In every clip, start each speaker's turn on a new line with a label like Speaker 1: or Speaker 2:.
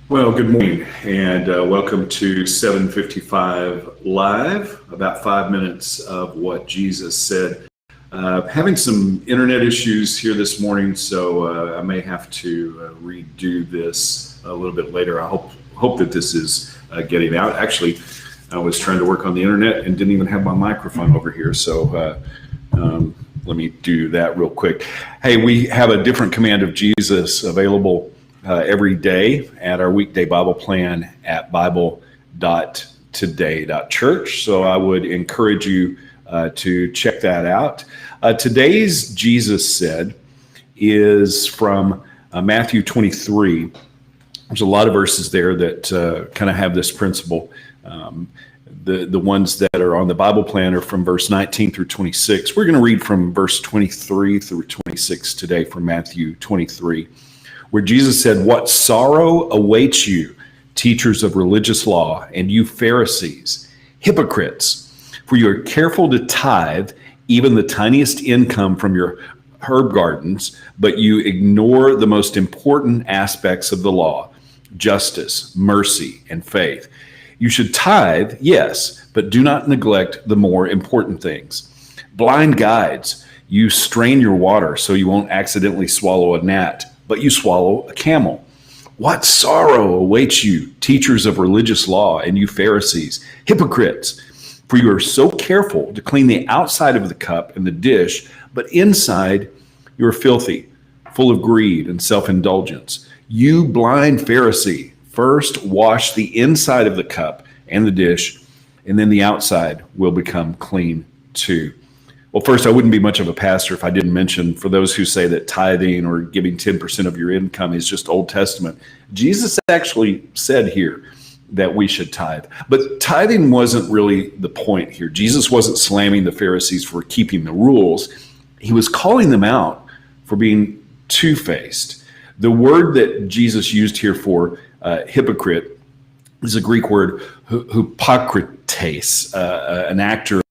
Speaker 1: Well, good morning and welcome to 755 Live, about 5 minutes of what Jesus said. Having some internet issues here this morning, so I may have to redo this a little bit later. I hope that this is getting out. Actually, I was trying to work on the internet and didn't even have my microphone over here, so let me do that real quick. Hey, we have a different command of Jesus available every day at our weekday Bible plan at bible.today.church. So I would encourage you to check that out. Today's Jesus Said is from Matthew 23. There's a lot of verses there that kind of have this principle. The ones that are on the Bible plan are from verse 19 through 26. We're going to read from verse 23 through 26 today from Matthew 23. Where Jesus said, "What sorrow awaits you, teachers of religious law, and you Pharisees, hypocrites, for you are careful to tithe even the tiniest income from your herb gardens, but you ignore the most important aspects of the law, justice, mercy, and faith. You should tithe, yes, but do not neglect the more important things. Blind guides, you strain your water so you won't accidentally swallow a gnat, but you swallow a camel. What sorrow awaits you, teachers of religious law, and you Pharisees, hypocrites, for you are so careful to clean the outside of the cup and the dish, but inside you are filthy, full of greed and self-indulgence. You blind Pharisee, first wash the inside of the cup and the dish, and then the outside will become clean too." Well, first, I wouldn't be much of a pastor if I didn't mention, for those who say that tithing or giving 10% of your income is just Old Testament, Jesus actually said here that we should tithe. But tithing wasn't really the point here. Jesus wasn't slamming the Pharisees for keeping the rules. He was calling them out for being two-faced. The word that Jesus used here for hypocrite is a Greek word, hypokrites, an actor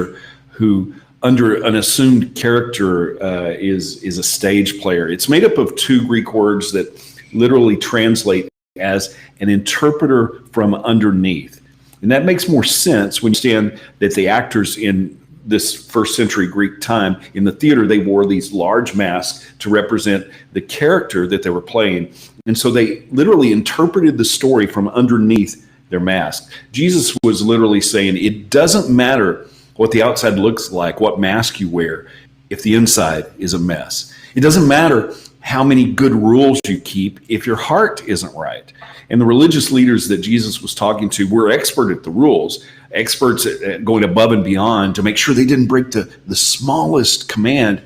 Speaker 1: who under an assumed character is a stage player. It's made up of two Greek words that literally translate as an interpreter from underneath. And that makes more sense when you understand that the actors in this first century Greek time in the theater, they wore these large masks to represent the character that they were playing. And so they literally interpreted the story from underneath their mask. Jesus was literally saying, it doesn't matter what the outside looks like, what mask you wear, if the inside is a mess. It doesn't matter how many good rules you keep if your heart isn't right. And the religious leaders that Jesus was talking to were expert at the rules, experts at going above and beyond to make sure they didn't break the smallest command,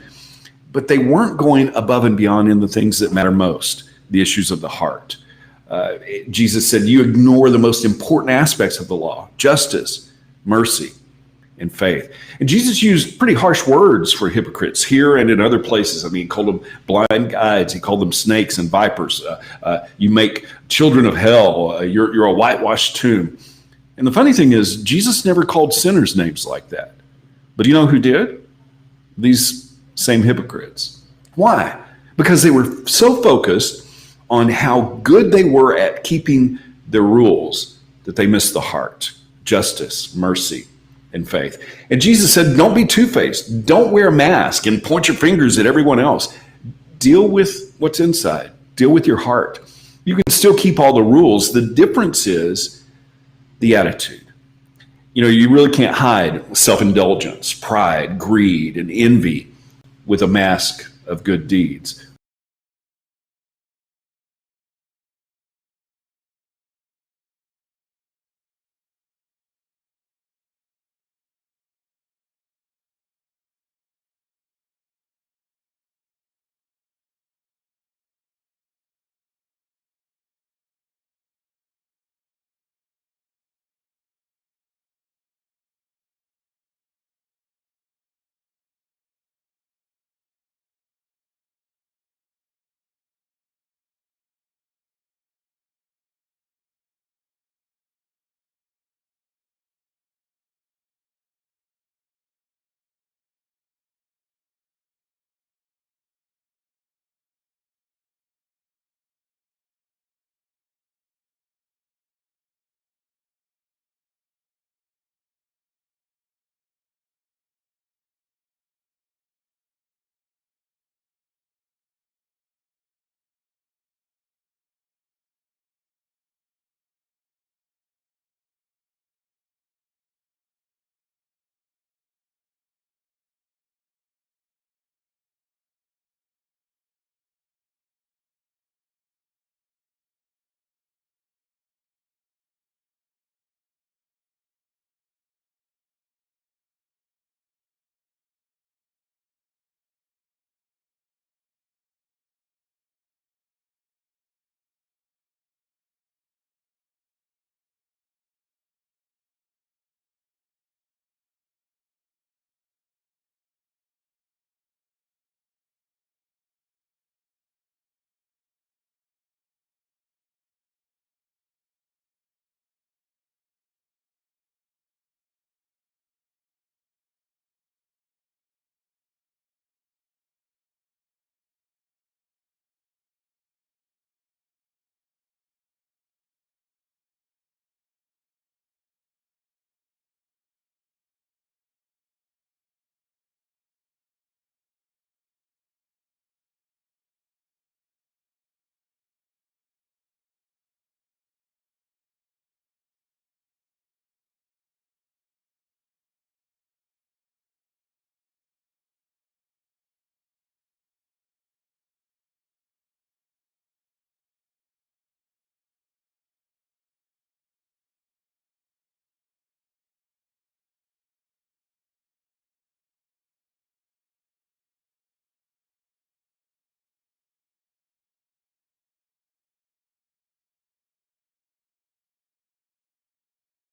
Speaker 1: but they weren't going above and beyond in the things that matter most, the issues of the heart. Jesus said, you ignore the most important aspects of the law, justice, mercy, and faith. And Jesus used pretty harsh words for hypocrites here and in other places. I mean, he called them blind guides. He called them snakes and vipers. You make children of hell. You're a whitewashed tomb. And the funny thing is, Jesus never called sinners names like that. But you know who did? These same hypocrites. Why? Because they were so focused on how good they were at keeping their rules that they missed the heart, justice, mercy, and faith. And Jesus said, don't be two-faced. Don't wear a mask and point your fingers at everyone else. Deal with what's inside. Deal with your heart. You can still keep all the rules. The difference is the attitude. You know, you really can't hide self-indulgence, pride, greed, and envy with a mask of good deeds.